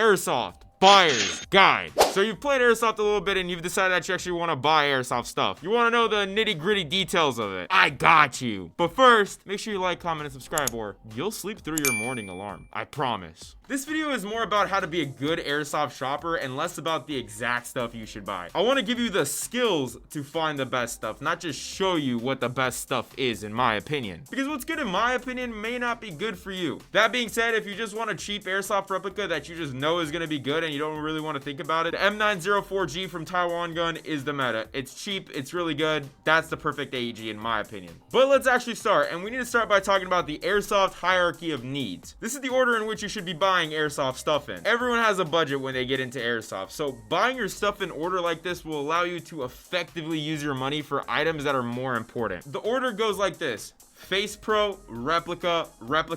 Airsoft Buyer's Guide. So you've played Airsoft a little bit and you've decided that you actually want to buy Airsoft stuff. You want to know the nitty-gritty details of it. I got you. But first, make sure you like, comment, and subscribe or you'll sleep through your morning alarm. I promise. This video is more about how to be a good Airsoft shopper and less about the exact stuff you should buy. I want to give you the skills to find the best stuff, not just show you what the best stuff is in my opinion. Because what's good in my opinion may not be good for you. That being said, if you just want a cheap Airsoft replica that you just know is going to be good and you don't really want to think about it, the M904G from Taiwan gun is the meta. It's cheap, it's really good. That's the perfect AEG in my opinion. But let's actually start, and we need to start by talking about the Airsoft hierarchy of needs. This is the order in which you should be buying Airsoft stuff in. Everyone has a budget when they get into Airsoft, so buying your stuff in order like this will allow you to effectively use your money for items that are more important. The order goes like this: Face Pro, replica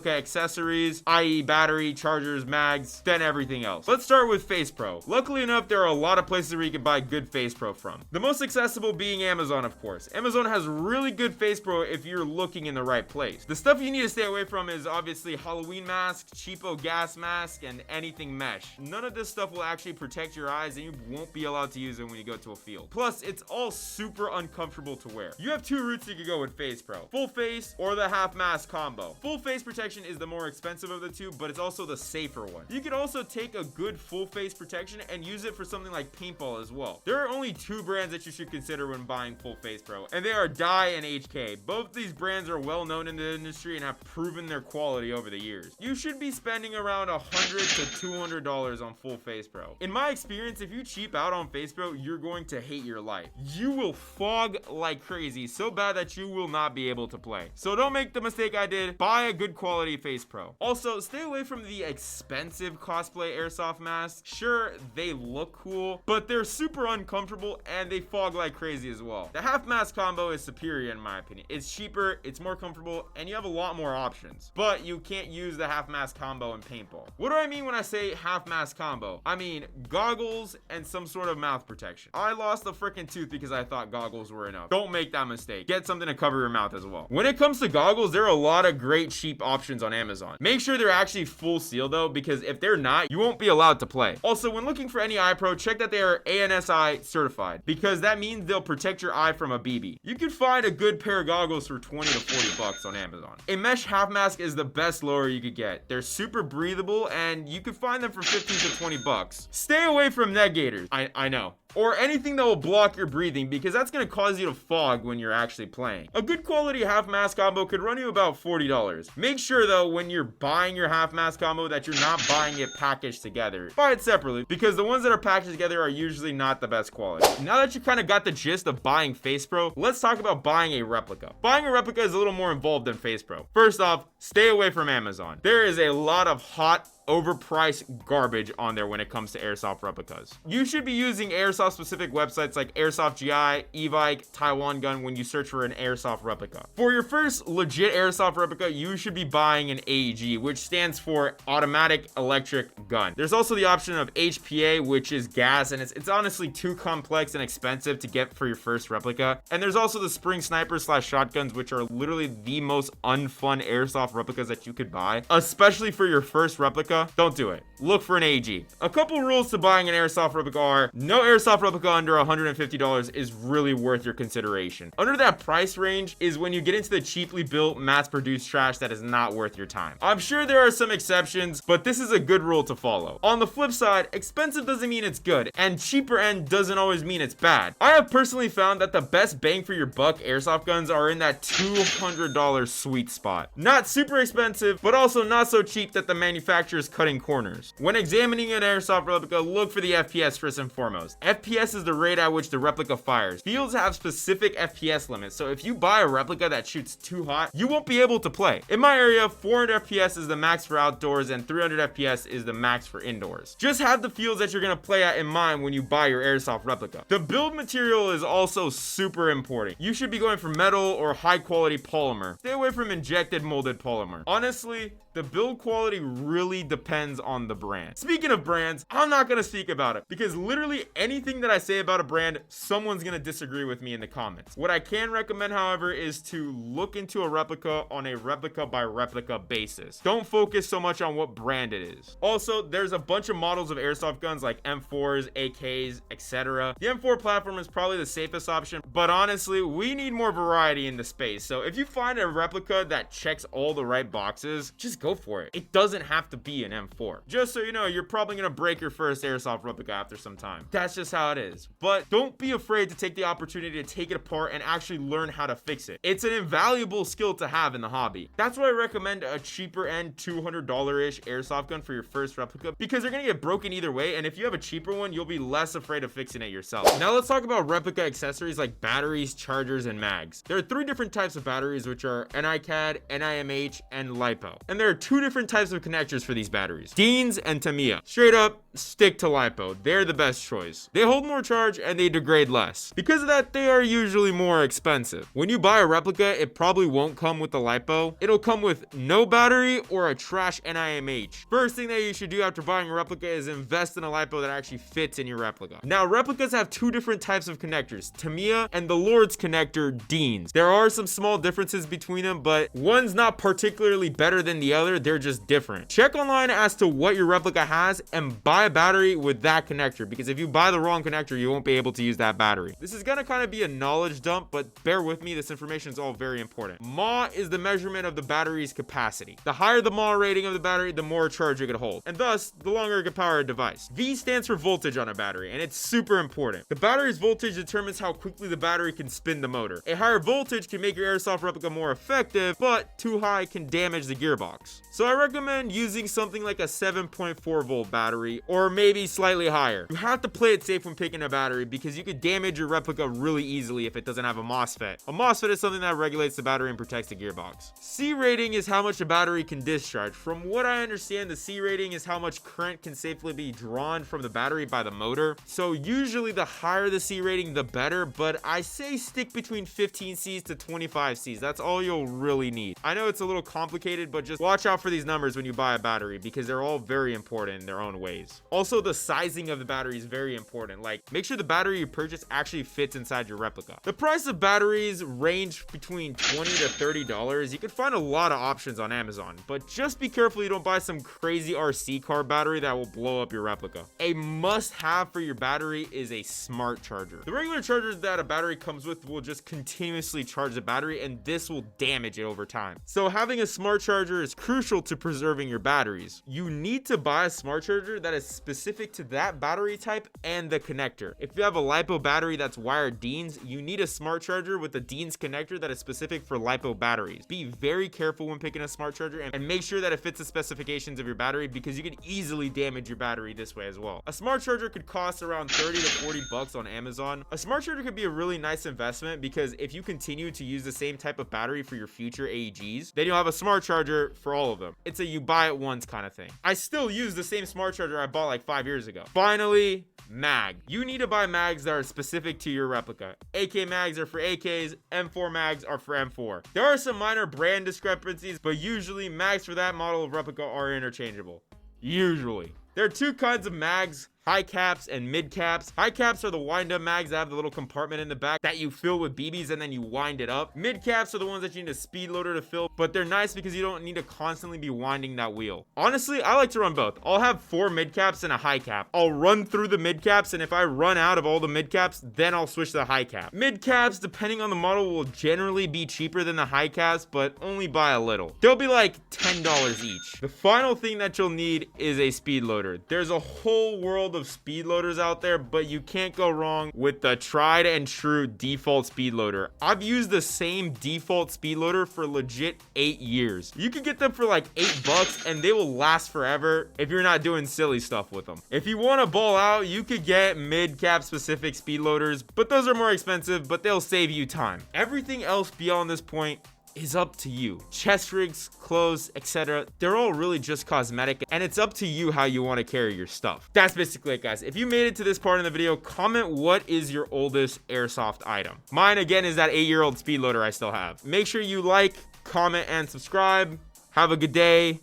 accessories, i.e. battery, chargers, mags, then everything else. Let's start with Face Pro. Luckily enough, there are a lot of places where you can buy good Face Pro from. The most accessible being Amazon, of course. Amazon has really good Face Pro if you're looking in the right place. The stuff you need to stay away from is obviously Halloween masks, cheapo gas mask, and anything mesh. None of this stuff will actually protect your eyes and you won't be allowed to use it when you go to a field. Plus, it's all super uncomfortable to wear. You have two routes you could go with Face Pro: full face or the half mask combo. Full face protection is the more expensive of the two, but it's also the safer one. You could also take a good full face protection and use it for something like paintball as well. There are only two brands that you should consider when buying full face pro, and they are Dye and HK. Both these brands are well known in the industry and have proven their quality over the years. You should be spending around $100 to $200 on full face pro. In my experience, if you cheap out on face pro, you're going to hate your life. You will fog like crazy, so bad that you will not be able to play. So don't make the mistake I did. Buy a good quality Face Pro. Also, stay away from the expensive cosplay Airsoft masks. Sure, they look cool, but they're super uncomfortable and they fog like crazy as well. The half mask combo is superior in my opinion. It's cheaper, it's more comfortable, and you have a lot more options. But you can't use the half mask combo in paintball. What do I mean when I say half mask combo? I mean goggles and some sort of mouth protection. I lost a freaking tooth because I thought goggles were enough. Don't make that mistake. Get something to cover your mouth as well. When it comes to goggles, there are a lot of great cheap options on Amazon. Make sure they're actually full seal though, because if they're not, you won't be allowed to play. Also, when looking for any eye pro, check that they are ANSI certified, because that means they'll protect your eye from a BB. You can find a good pair of goggles for 20 to 40 bucks on Amazon. A mesh half mask is the best lower you could get. They're super breathable and you can find them for 15 to 20 bucks. Stay away from neck gaiters. I know. Or anything that will block your breathing, because that's going to cause you to fog when you're actually playing. A good quality half mask combo could run you about $40. Make sure though, when you're buying your half mask combo, that you're not buying it packaged together. Buy it separately, because the ones that are packaged together are usually not the best quality. Now that you kind of got the gist of buying Face Pro, let's talk about buying a replica. Buying a replica is a little more involved than Face Pro. First off, stay away from Amazon. There is a lot of hot, overpriced garbage on there when it comes to Airsoft replicas. You should be using Airsoft specific websites like Airsoft GI, Evike, Taiwan Gun when you search for an Airsoft replica. For your first legit Airsoft replica, you should be buying an AEG, which stands for automatic electric gun. There's also the option of HPA, which is gas, and it's honestly too complex and expensive to get for your first replica. And there's also the spring snipers / shotguns, which are literally the most unfun Airsoft replicas that you could buy, especially for your first replica. Don't do it. Look for an AEG. A couple rules to buying an Airsoft replica are: no Airsoft replica under $150 is really worth your consideration. Under that price range is when you get into the cheaply built, mass-produced trash that is not worth your time. I'm sure there are some exceptions, but this is a good rule to follow. On the flip side, expensive doesn't mean it's good, and cheaper end doesn't always mean it's bad. I have personally found that the best bang for your buck Airsoft guns are in that $200 sweet spot. Not super expensive, but also not so cheap that the manufacturer's cutting corners. When examining an Airsoft replica, look for the FPS first and foremost. FPS is the rate at which the replica fires. Fields have specific FPS limits, so if you buy a replica that shoots too hot, you won't be able to play. In my area, 400 FPS is the max for outdoors and 300 FPS is the max for indoors. Just have the fields that you're going to play at in mind when you buy your Airsoft replica. The build material is also super important. You should be going for metal or high quality polymer. Stay away from injected molded polymer. Honestly, The build quality really depends on the brand. Speaking of brands, I'm not gonna speak about it because literally anything that I say about a brand, someone's gonna disagree with me in the comments. What I can recommend, however, is to look into a replica on a replica by replica basis. Don't focus so much on what brand it is. Also, there's a bunch of models of airsoft guns like M4s, AKs, etc. The M4 platform is probably the safest option, but honestly, we need more variety in the space. So if you find a replica that checks all the right boxes, just go for it. It doesn't have to be an M4. Just so you know, you're probably gonna break your first airsoft replica after some time. That's just how it is. But don't be afraid to take the opportunity to take it apart and actually learn how to fix it. It's an invaluable skill to have in the hobby. That's why I recommend a cheaper end $200-ish airsoft gun for your first replica, because they're gonna get broken either way, and if you have a cheaper one, you'll be less afraid of fixing it yourself. Now let's talk about replica accessories like batteries, chargers, and mags. There are 3 different types of batteries, which are NiCad, NiMH, and LiPo. And there are 2 different types of connectors for these batteries, Deans and Tamiya. Straight up, stick to LiPo. They're the best choice. They hold more charge and they degrade less. Because of that, they are usually more expensive. When you buy a replica, it probably won't come with the LiPo. It'll come with no battery or a trash NiMH. First thing that you should do after buying a replica is invest in a LiPo that actually fits in your replica. Now, replicas have 2 different types of connectors, Tamiya and the Lord's connector, Deans. There are some small differences between them, but one's not particularly better than the other, they're just different. Check online as to what your replica has and buy a battery with that connector, because if you buy the wrong connector, you won't be able to use that battery. This is gonna kind of be a knowledge dump, but bear with me, this information is all very important. mAh is the measurement of the battery's capacity. The higher the mAh rating of the battery, the more charge it can hold, and thus the longer it can power a device. V stands for voltage on a battery, and it's super important. The battery's voltage determines how quickly the battery can spin the motor. A higher voltage can make your airsoft replica more effective, but too high can damage the gearbox. So I recommend using something like a 7.4 volt battery, or maybe slightly higher. You have to play it safe when picking a battery, because you could damage your replica really easily if it doesn't have a MOSFET. A MOSFET is something that regulates the battery and protects the gearbox. C rating is how much a battery can discharge. From what I understand, the C rating is how much current can safely be drawn from the battery by the motor. So usually the higher the C rating, the better, but I say stick between 15 Cs to 25 Cs. That's all you'll really need. I know it's a little complicated, but just watch out for these numbers when you buy a battery, because they're all very important in their own ways. Also, the sizing of the battery is very important. Like, make sure the battery you purchase actually fits inside your replica. The price of batteries range between $20 to $30. You can find a lot of options on Amazon, but just be careful you don't buy some crazy RC car battery that will blow up your replica. A must-have for your battery is a smart charger. The regular chargers that a battery comes with will just continuously charge the battery, and this will damage it over time. So having a smart charger is crucial to preserving your batteries. You need to buy a smart charger that is specific to that battery type and the connector. If you have a LiPo battery that's wired Deans, you need a smart charger with a Deans connector that is specific for LiPo batteries. Be very careful when picking a smart charger and make sure that it fits the specifications of your battery, because you could easily damage your battery this way as well. A smart charger could cost around 30 to 40 bucks on Amazon. A smart charger could be a really nice investment, because if you continue to use the same type of battery for your future AEGs, then you'll have a smart charger for all of them. It's a you buy it once kind of thing. I still use the same smart charger I bought like 5 years ago. Finally, mag. You need to buy mags that are specific to your replica. AK mags are for AKs, M4 mags are for M4. There are some minor brand discrepancies, but usually mags for that model of replica are interchangeable. Usually. There are 2 kinds of mags: high caps and mid caps. High caps are the wind up mags that have the little compartment in the back that you fill with BBs and then you wind it up. Mid caps are the ones that you need a speed loader to fill, but they're nice because you don't need to constantly be winding that wheel. Honestly, I like to run both. I'll have 4 mid caps and a high cap. I'll run through the mid caps, and if I run out of all the mid caps, then I'll switch to the high cap. Mid caps, depending on the model, will generally be cheaper than the high caps, but only by a little. They'll be like $10 each. The final thing that you'll need is a speed loader. There's a whole world of speed loaders out there, but you can't go wrong with the tried and true default speed loader. I've used the same default speed loader for legit 8 years. You can get them for like $8 and they will last forever if you're not doing silly stuff with them. If you want to ball out, you could get mid-cap specific speed loaders, but those are more expensive, but they'll save you time. Everything else beyond this point is up to you. Chest rigs, clothes, etc. They're all really just cosmetic, and it's up to you how you want to carry your stuff. That's basically it, guys. If you made it to this part in the video, comment what is your oldest airsoft item. Mine, again, is that 8-year-old speed loader I still have. Make sure you like, comment, and subscribe. Have a good day.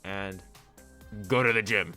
and go to the gym.